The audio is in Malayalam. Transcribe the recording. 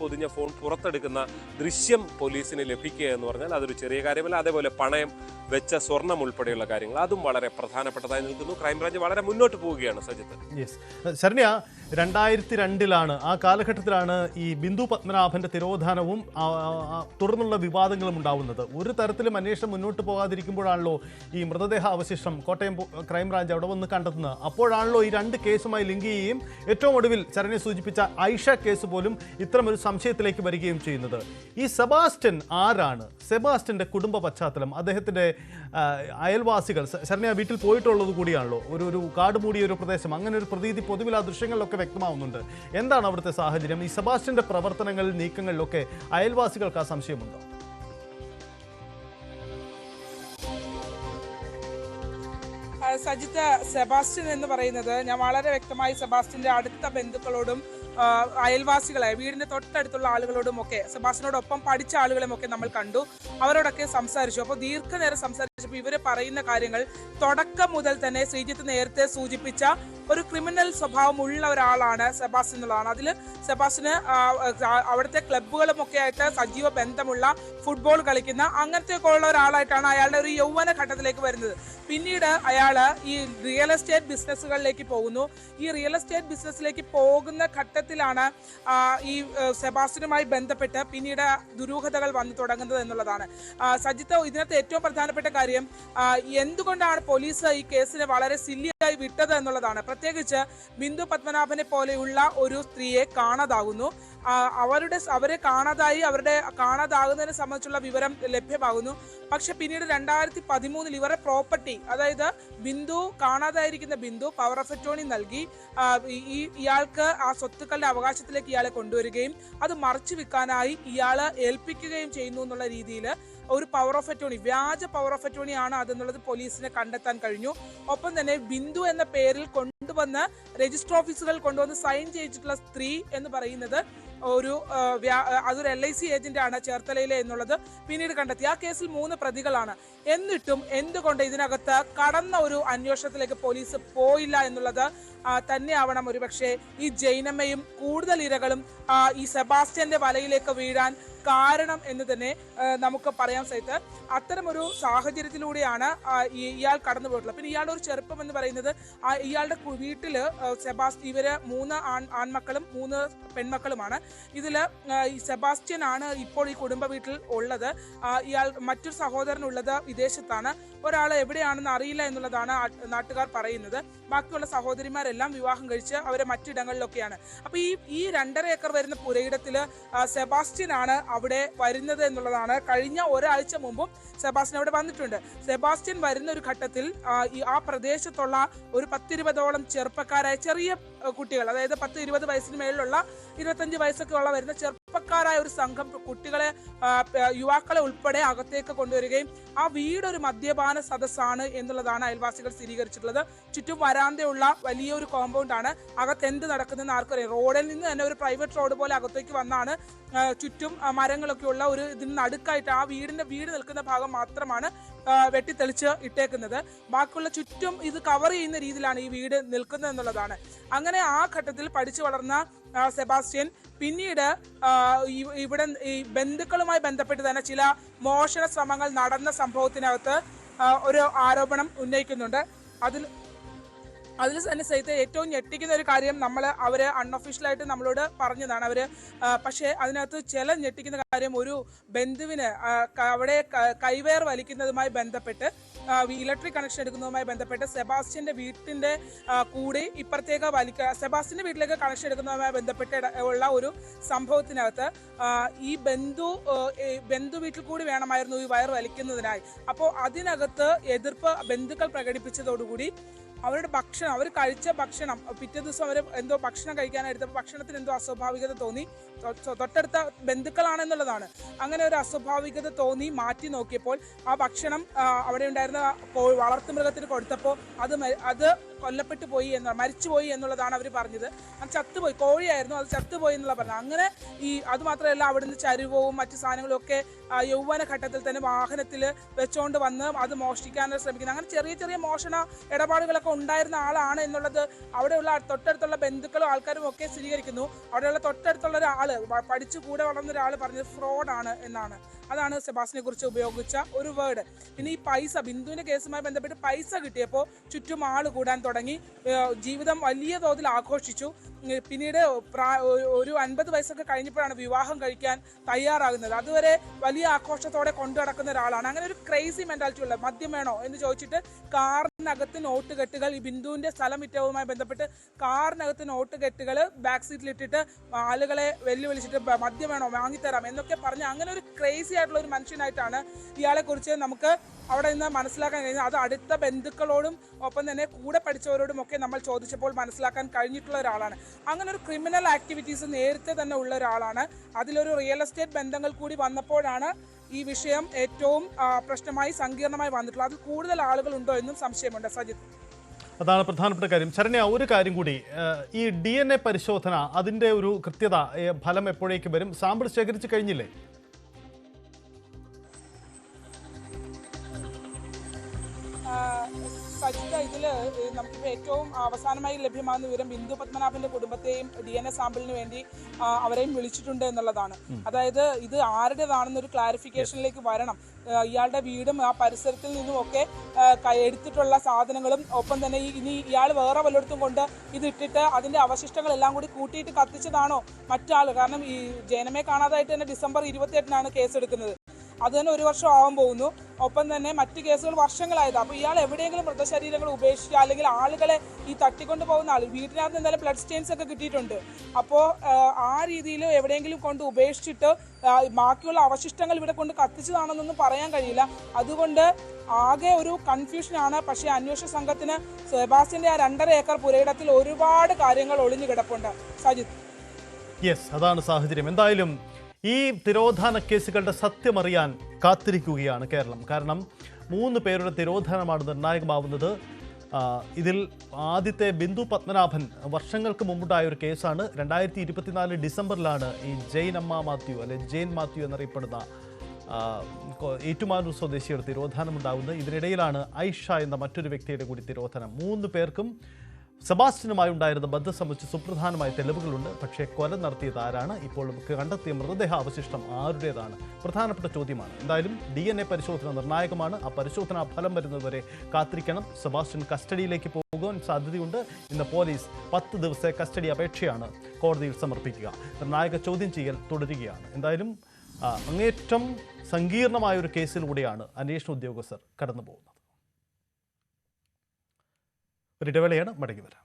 പൊതിഞ്ഞ ഫോൺ പുറത്തെടുക്കുന്ന ദൃശ്യം പോലീസിന് ലഭിക്കുക എന്ന് പറഞ്ഞാൽ അതൊരു ചെറിയ കാര്യമല്ല. അതേപോലെ പണയം വെച്ച സ്വർണം ഉൾപ്പെടെയുള്ള കാര്യങ്ങൾ അതും വളരെ പ്രധാനപ്പെട്ടതായി നിൽക്കുന്നു. ക്രൈംബ്രാഞ്ച് വളരെ മുന്നോട്ട് പോവുകയാണ് സജിത്ത്. ശരണ്യ, 2002 ആ കാലഘട്ടത്തിലാണ് ഈ ബിന്ദു പത്മനാഭന്റെ തിരോധാനവും തുടർന്നുള്ള വിവാദങ്ങളും ഉണ്ടാവുന്നത്. ഒരു തരത്തിലും അന്വേഷണം മുന്നോട്ട് പോകാതിരിക്കുമ്പോഴാണല്ലോ ഈ മൃതദേഹ അവശിഷ്ടം കോട്ടയം ക്രൈംബ്രാഞ്ച് അവിടെ വന്ന് കണ്ടെത്തുന്നത്. അപ്പോഴാണല്ലോ ഈ 2 കേസുമായി ലിങ്ക് ചെയ്യുകയും ഏറ്റവും ഒടുവിൽ ശരണ്യ സൂചിപ്പിച്ച ഐഷ കേസ് പോലും ഇത്തരമൊരു സംശയത്തിലേക്ക് വരികയും ചെയ്യുന്നത്. ഈ സെബാസ്റ്റ്യൻ ആരാണ്? സെബാസ്റ്റ്യന്റെ കുടുംബ പശ്ചാത്തലം, അദ്ദേഹത്തിന്റെ അയൽവാസികൾ, ശരണ്യ വീട്ടിൽ പോയിട്ടുള്ളത് കൂടിയാണല്ലോ. ഒരു കാട് മൂടിയ ഒരു പ്രദേശം, അങ്ങനെ ഒരു പ്രതീതി പൊതുവിൽ ആ ദൃശ്യങ്ങളിലൊക്കെ വ്യക്തമാവുന്നുണ്ട്. എന്താണ് അവിടുത്തെ സാഹചര്യം? ഈ സെബാസ്റ്റ്യന്റെ പ്രവർത്തനങ്ങളിൽ, നീക്കങ്ങളിലൊക്കെ അയൽവാസികൾക്ക് ആ സംശയമുണ്ടോ? സജിത്ത്, സെബാസ്റ്റ്യൻ എന്ന് പറയുന്നത് ഞാൻ വളരെ വ്യക്തമായി സെബാസ്റ്റ്യന്റെ അടുത്ത ബന്ധുക്കളോടും അയൽവാസികളായ വീടിന്റെ തൊട്ടടുത്തുള്ള ആളുകളോടും ഒക്കെ, സെബാസ്റ്റ്യനോടൊപ്പം പഠിച്ച ആളുകളെയൊക്കെ നമ്മൾ കണ്ടു, അവരോടൊക്കെ സംസാരിച്ചു. അപ്പോൾ ദീർഘനേരം സംസാരിച്ചപ്പോൾ ഇവര് പറയുന്ന കാര്യങ്ങൾ തുടക്കം മുതൽ തന്നെ ശ്രീജിത്ത് നേരത്തെ സൂചിപ്പിച്ച ഒരു ക്രിമിനൽ സ്വഭാവം ഉള്ള ഒരാളാണ് സെബാസ്റ്റ്യൻ എന്നുള്ളതാണ്. അതിൽ സെബാസ്റ്റ്യന് അവിടുത്തെ ക്ലബ്ബുകളും ഒക്കെ ആയിട്ട് സജീവ ബന്ധമുള്ള, ഫുട്ബോൾ കളിക്കുന്ന അങ്ങനത്തെ ഒക്കെ ഉള്ള ഒരാളായിട്ടാണ് അയാളുടെ ഒരു യൗവന ഘട്ടത്തിലേക്ക് വരുന്നത്. പിന്നീട് അയാള് ഈ റിയൽ എസ്റ്റേറ്റ് ബിസിനസ്സുകളിലേക്ക് പോകുന്നു. ഈ റിയൽ എസ്റ്റേറ്റ് ബിസിനസ്സിലേക്ക് പോകുന്ന ഘട്ടത്തിലാണ് ഈ സെബാസ്റ്റ്യനുമായി ബന്ധപ്പെട്ട് പിന്നീട് ദുരൂഹതകൾ വന്നു തുടങ്ങുന്നത് എന്നുള്ളതാണ്. സജിത്ത്, ഇതിനകത്ത് ഏറ്റവും പ്രധാനപ്പെട്ട കാര്യം എന്തുകൊണ്ടാണ് പോലീസ് ഈ കേസിനെ വളരെ സില്ലിയായി വിട്ടത് എന്നുള്ളതാണ്. പ്രത്യേകിച്ച് ബിന്ദു പത്മനാഭനെ പോലെയുള്ള ഒരു സ്ത്രീയെ കാണാതാകുന്നു. അവരെ കാണാതാകുന്നതിനെ സംബന്ധിച്ചുള്ള വിവരം ലഭ്യമാകുന്നു. പക്ഷെ പിന്നീട് 2013 ഇവരുടെ പ്രോപ്പർട്ടി, അതായത് ബിന്ദു കാണാതായിരിക്കുന്ന ബിന്ദു പവർ ഓഫ് അറ്റോർണി നൽകി ഇയാൾക്ക് ആ സ്വത്തുക്കളുടെ അവകാശത്തിലേക്ക് ഇയാളെ കൊണ്ടുവരികയും അത് മറച്ചു വെക്കാനായി ഇയാളെ ഏൽപ്പിക്കുകയും ചെയ്യുന്നു എന്നുള്ള രീതിയിൽ ഒരു പവർ ഓഫ് അറ്റോർണി, വ്യാജ പവർ ഓഫ് അറ്റോർണി ആണ് അതെന്നുള്ളത് പോലീസിനെ കണ്ടെത്താൻ കഴിഞ്ഞു. ഒപ്പം തന്നെ ബിന്ദു എന്ന പേരിൽ കൊണ്ടുവന്ന് രജിസ്റ്റർ ഓഫീസുകൾ കൊണ്ടുവന്ന് സൈൻ ചെയ്തിട്ടുള്ള സ്ത്രീ എന്ന് പറയുന്നത് അതൊരു LIC ഏജന്റ് ആണ് ചേർത്തലയിലെ എന്നുള്ളത് പിന്നീട് കണ്ടെത്തി. ആ കേസിൽ 3 പ്രതികളാണ്. എന്നിട്ടും എന്തുകൊണ്ട് ഇതിനകത്ത് കടന്ന ഒരു അന്വേഷണത്തിലേക്ക് പോലീസ് പോയില്ല എന്നുള്ളത് തന്നെയാവണം ഒരുപക്ഷെ ഈ ജൈനമ്മയും കൂടുതൽ ഇരകളും ഈ സെബാസ്റ്റ്യന്റെ വലയിലേക്ക് വീഴാൻ കാരണം എന്ന് തന്നെ നമുക്ക് പറയാൻ സഹിത്ത്. അത്തരമൊരു സാഹചര്യത്തിലൂടെയാണ് ഇയാൾ കടന്നു പോയിട്ടുള്ളത്. പിന്നെ ഇയാളുടെ ഒരു ചെറുപ്പം എന്ന് പറയുന്നത് ഇയാളുടെ വീട്ടില് ഇവര് 3 ആൺമക്കളും 3 പെൺമക്കളുമാണ്. ഇതില് ഈ സെബാസ്റ്റ്യൻ ആണ് ഇപ്പോൾ ഈ കുടുംബ വീട്ടിൽ ഉള്ളത്. മറ്റൊരു സഹോദരനുള്ളത് വിദേശത്താണ്. ഒരാൾ എവിടെയാണെന്ന് അറിയില്ല എന്നുള്ളതാണ് നാട്ടുകാർ പറയുന്നത്. ബാക്കിയുള്ള സഹോദരിമാരെല്ലാം വിവാഹം കഴിച്ച് അവരെ മറ്റിടങ്ങളിലൊക്കെയാണ്. അപ്പൊ ഈ 2.5 ഏക്കർ വരുന്ന പുരയിടത്തില് സെബാസ്റ്റ്യൻ ആണ് അവിടെ വരുന്നത് എന്നുള്ളതാണ്. കഴിഞ്ഞ ഒരാഴ്ച മുമ്പും സെബാസ്റ്റ്യൻ അവിടെ വന്നിട്ടുണ്ട്. സെബാസ്റ്റ്യൻ വരുന്ന ഒരു ഘട്ടത്തിൽ ആ പ്രദേശത്തുള്ള ഒരു 10-20ഓളം ചെറുപ്പക്കാരായ ചെറിയ കുട്ടികൾ, അതായത് 10-20 വയസ്സിന് മേളിലുള്ള 25 വയസ്സൊക്കെ ഉള്ള വരുന്ന ചെറുപ്പക്കാരായ ഒരു സംഘം കുട്ടികളെ, യുവാക്കളെ ഉൾപ്പെടെ അകത്തേക്ക് കൊണ്ടുവരികയും ആ വീടൊരു മദ്യപാന സദസ്സാണ് എന്നുള്ളതാണ് അയൽവാസികൾ സ്ഥിരീകരിച്ചിട്ടുള്ളത്. ചുറ്റും വരാന്തയുള്ള വലിയൊരു കോമ്പൗണ്ട് ആണ്. അകത്ത് എന്ത് നടക്കുന്നതെന്ന് ആർക്കറിയാം. റോഡിൽ നിന്ന് തന്നെ ഒരു പ്രൈവറ്റ് റോഡ് പോലെ അകത്തേക്ക് വന്നാണ്. ചുറ്റും മരങ്ങളൊക്കെ ഉള്ള ഒരു ഇതിന് നടുക്കായിട്ട് ആ വീട് നിൽക്കുന്ന ഭാഗം മാത്രമാണ് വെട്ടിത്തെളിച്ച് ഇട്ടേക്കുന്നത്. ബാക്കിയുള്ള ചുറ്റും ഇത് കവർ ചെയ്യുന്ന രീതിയിലാണ് ഈ വീട് നിൽക്കുന്നത് എന്നുള്ളതാണ്. അങ്ങനെ ആ ഘട്ടത്തിൽ പഠിച്ചു വളർന്ന സെബാസ്റ്റ്യൻ പിന്നീട് ഇവിടെ ഈ ബന്ധുക്കളുമായി ബന്ധപ്പെട്ട് തന്നെ ചില മോഷണ ശ്രമങ്ങൾ നടന്ന സംഭവത്തിനകത്ത് ഒരു ആരോപണം ഉന്നയിക്കുന്നുണ്ട്. അതിൽ തന്നെ സഹിതം ഏറ്റവും ഞെട്ടിക്കുന്ന ഒരു കാര്യം അവര് അൺഒഫീഷ്യലായിട്ട് നമ്മളോട് പറഞ്ഞതാണ് അവര്. പക്ഷേ അതിനകത്ത് ചില ഞെട്ടിക്കുന്ന കാര്യം, ഒരു ബന്ധുവിന് അവിടെ കൈവേർ വലിക്കുന്നതുമായി ബന്ധപ്പെട്ട്, ഇലക്ട്രിക് കണക്ഷൻ എടുക്കുന്നതുമായി ബന്ധപ്പെട്ട് സെബാസ്റ്റ്യന്റെ വീട്ടിന്റെ കൂടി ഇപ്പുറത്തേക്ക് സെബാസ്റ്റ്യന്റെ വീട്ടിലേക്ക് കണക്ഷൻ എടുക്കുന്നതുമായി ബന്ധപ്പെട്ട് ഉള്ള ഒരു സംഭവത്തിനകത്ത് ഈ ബന്ധു വീട്ടിൽ കൂടി വേണമായിരുന്നു ഈ വയർ വലിക്കുന്നതിനായി. അപ്പോൾ അതിനകത്ത് എതിർപ്പ് ബന്ധുക്കൾ പ്രകടിപ്പിച്ചതോടുകൂടി അവരുടെ ഭക്ഷണം, അവർ കഴിച്ച ഭക്ഷണം, പിറ്റേ ദിവസം അവർ എന്തോ ഭക്ഷണം കഴിക്കാനെടുത്തപ്പോൾ ഭക്ഷണത്തിന് എന്തോ അസ്വാഭാവികത തോന്നി. തൊട്ടടുത്ത ബന്ധുക്കളാണെന്നുള്ളതാണ്. അങ്ങനെ ഒരു അസ്വാഭാവികത തോന്നി മാറ്റി നോക്കിയപ്പോൾ ആ ഭക്ഷണം അവിടെ ഉണ്ടായിരുന്ന വളർത്തുമൃഗത്തിന് കൊടുത്തപ്പോൾ അത് കൊല്ലപ്പെട്ടു പോയി മരിച്ചുപോയി എന്നുള്ളതാണ് അവർ പറഞ്ഞത്. അത് ചത്തുപോയി, കോഴിയായിരുന്നു, അത് ചത്തുപോയി എന്നുള്ള പറഞ്ഞത്. അങ്ങനെ അതുമാത്രമല്ല, അവിടുന്ന് ചരുവവും മറ്റു സാധനങ്ങളും ഒക്കെ യൗവന ഘട്ടത്തിൽ തന്നെ വാഹനത്തിൽ വെച്ചുകൊണ്ട് വന്ന് അത് മോഷ്ടിക്കാനാണ് ശ്രമിക്കുന്നത്. അങ്ങനെ ചെറിയ ചെറിയ മോഷണ ഇടപാടുകളൊക്കെ ഉണ്ടായിരുന്ന ആളാണ് എന്നുള്ളത് അവിടെയുള്ള തൊട്ടടുത്തുള്ള ബന്ധുക്കളും ആൾക്കാരും ഒക്കെ സ്ഥിരീകരിക്കുന്നു. അവിടെയുള്ള തൊട്ടടുത്തുള്ള ഒരാള് പഠിച്ചു കൂടെ വളർന്ന ഒരാൾ പറഞ്ഞത് ഫ്രോഡാണ് എന്നാണ്. അതാണ് സെബാസ്റ്റിനെ കുറിച്ച് ഉപയോഗിച്ച ഒരു വേർഡ്. പിന്നെ ഈ പൈസ, ബിന്ദുവിന്റെ കേസുമായി ബന്ധപ്പെട്ട് പൈസ കിട്ടിയപ്പോൾ ചുറ്റും ആൾ കൂടാൻ തുടങ്ങി, ജീവിതം വലിയ തോതിൽ ആഘോഷിച്ചു. പിന്നീട് ഒരു 50 വയസ്സൊക്കെ കഴിഞ്ഞപ്പോഴാണ് വിവാഹം കഴിക്കാൻ തയ്യാറാകുന്നത്. അതുവരെ വലിയ ആഘോഷത്തോടെ കൊണ്ടു നടക്കുന്ന ഒരാളാണ്. അങ്ങനെ ഒരു ക്രേസി മെന്റാലിറ്റി ഉള്ള, മദ്യം വേണോ എന്ന് ചോദിച്ചിട്ട് കാറിനകത്ത് നോട്ട് കെട്ടുകൾ, ഈ ബിന്ദുവിന്റെ സ്ഥലം വിറ്റവുമായി ബന്ധപ്പെട്ട് കാറിനകത്ത് നോട്ട് കെട്ടുകൾ ബാക്ക് സീറ്റിലിട്ടിട്ട് ആളുകളെ വെല്ലുവിളിച്ചിട്ട് മദ്യം വേണോ, വാങ്ങിത്തരാം എന്നൊക്കെ പറഞ്ഞ് അങ്ങനെ ഒരു ക്രേസി ആയിട്ടുള്ള ഒരു മനുഷ്യനായിട്ടാണ് ഇയാളെ കുറിച്ച് നമുക്ക് അവിടെ നിന്ന് മനസ്സിലാക്കാൻ കഴിഞ്ഞത്. അത് അടുത്ത ബന്ധുക്കളോടും ഒപ്പം തന്നെ കൂടെ പഠിച്ചവരോടും ഒക്കെ നമ്മൾ ചോദിച്ചപ്പോൾ മനസ്സിലാക്കാൻ കഴിഞ്ഞിട്ടുള്ള ഒരാളാണ്. അങ്ങനെ ഒരു ക്രിമിനൽ ആക്ടിവിറ്റീസ് നേരത്തെ തന്നെ ഉള്ള ഒരാളാണ്. അതിലൊരു റിയൽ എസ്റ്റേറ്റ് ബന്ധങ്ങൾ കൂടി വന്നപ്പോഴാണ് ഈ വിഷയം ഏറ്റവും പ്രശ്നമായി സങ്കീർണമായി വന്നിട്ടുള്ളത്. അതിൽ കൂടുതൽ ആളുകൾ ഉണ്ടോ എന്നും സംശയമുണ്ട്. സജിത്ത്, അതാണ് പ്രധാനപ്പെട്ട കാര്യം. ശരണ്യ, ഒരു കാര്യം കൂടി, ഈ DNA പരിശോധന, അതിന്റെ ഒരു കൃത്യത, ഫലം എപ്പോഴേക്ക് വരും? സാമ്പിൾ ശേഖരിച്ചു കഴിഞ്ഞില്ലേ? സജിത, ഇതിൽ നമുക്കിപ്പോൾ ഏറ്റവും അവസാനമായി ലഭ്യമാകുന്ന വിവരം ബിന്ദു പത്മനാഭന്റെ കുടുംബത്തെയും DNA സാമ്പിളിന് വേണ്ടി അവരെയും വിളിച്ചിട്ടുണ്ട് എന്നുള്ളതാണ്. അതായത് ഇത് ആരുടേതാണെന്നൊരു ക്ലാരിഫിക്കേഷനിലേക്ക് വരണം. ഇയാളുടെ വീടും ആ പരിസരത്തിൽ നിന്നുമൊക്കെ എടുത്തിട്ടുള്ള സാധനങ്ങളും ഒപ്പം തന്നെ ഇനി ഇയാൾ വേറെ വല്ലയിടത്തും കൊണ്ട് ഇതിട്ടിട്ട് അതിന്റെ അവശിഷ്ടങ്ങളെല്ലാം കൂടി കൂട്ടിയിട്ട് കത്തിച്ചതാണോ മറ്റാൾ? കാരണം ഈ ജയനമെ കാണാതായിട്ട് തന്നെ ഡിസംബർ 28-നാണ് കേസെടുക്കുന്നത്. അത് തന്നെ 1 വർഷം ആവാൻ പോകുന്നു. ഒപ്പം തന്നെ മറ്റ് കേസുകൾ വർഷങ്ങളായത്. അപ്പോൾ ഇയാൾ എവിടെയെങ്കിലും മൃതശരീരങ്ങൾ ഉപേക്ഷിക്കുക, അല്ലെങ്കിൽ ആളുകളെ ഈ തട്ടിക്കൊണ്ട് പോകുന്ന ആൾ, വീട്ടിനകത്ത് എന്തായാലും ബ്ലഡ് സ്റ്റെയിൻസ് ഒക്കെ കിട്ടിയിട്ടുണ്ട്. അപ്പോൾ ആ രീതിയിൽ എവിടെയെങ്കിലും കൊണ്ട് ഉപേക്ഷിച്ചിട്ട് ബാക്കിയുള്ള അവശിഷ്ടങ്ങൾ ഇവിടെ കൊണ്ട് കത്തിച്ചതാണെന്നൊന്നും പറയാൻ കഴിയില്ല. അതുകൊണ്ട് ആകെ ഒരു കൺഫ്യൂഷനാണ്. പക്ഷേ അന്വേഷണ സംഘത്തിന് സെബാസ്റ്റ്യന്റെ ആ 2.5 ഏക്കർ പുരയിടത്തിൽ ഒരുപാട് കാര്യങ്ങൾ ഒളിഞ്ഞു കിടപ്പുണ്ട്. സജിത്ത്, യെസ്, അതാണ് സാഹചര്യം. എന്തായാലും ഈ തിരോധാന കേസുകളുടെ സത്യമറിയാൻ കാത്തിരിക്കുകയാണ് കേരളം. കാരണം 3 പേരുടെ തിരോധാനമാണ് നിർണായകമാവുന്നത്. ഇതിൽ ആദ്യത്തെ ബിന്ദു പത്മനാഭൻ വർഷങ്ങൾക്ക് മുമ്പുണ്ടായ ഒരു കേസാണ്. 2024 ഡിസംബറിലാണ് ഈ ജെയിൻ മാത്യു എന്നറിയപ്പെടുന്ന ഏറ്റുമാനൂർ സ്വദേശിയുടെ തിരോധാനമുണ്ടാകുന്നത്. ഇതിനിടയിലാണ് ഐഷ എന്ന മറ്റൊരു വ്യക്തിയുടെ കൂടി തിരോധാനം. 3 പേർക്കും സെബാസ്റ്റ്യനുമായി ഉണ്ടായിരുന്ന ബന്ധം സംബന്ധിച്ച് സുപ്രധാനമായ തെളിവുകളുണ്ട്. പക്ഷേ കൊല നടത്തിയത് ആരാണ്, ഇപ്പോൾ കണ്ടെത്തിയ മൃതദേഹ അവശിഷ്ടം ആരുടേതാണ്, പ്രധാനപ്പെട്ട ചോദ്യമാണ്. എന്തായാലും DNA പരിശോധന നിർണായകമാണ്. ആ പരിശോധനാ ഫലം വരുന്നതുവരെ കാത്തിരിക്കണം. സെബാസ്റ്റ്യൻ കസ്റ്റഡിയിലേക്ക് പോകാൻ സാധ്യതയുണ്ട്. ഇന്ന് പോലീസ് 10 ദിവസത്തെ കസ്റ്റഡി അപേക്ഷയാണ് കോടതിയിൽ സമർപ്പിക്കുക. നിർണായക ചോദ്യം ചെയ്യൽ തുടരുകയാണ്. എന്തായാലും അങ്ങേറ്റം സങ്കീർണമായ ഒരു കേസിലൂടെയാണ് അന്വേഷണ ഉദ്യോഗസ്ഥർ കടന്നു പോകുന്നത്. ഒരു ഇടവേളയാണ്, മടങ്ങി വരാം.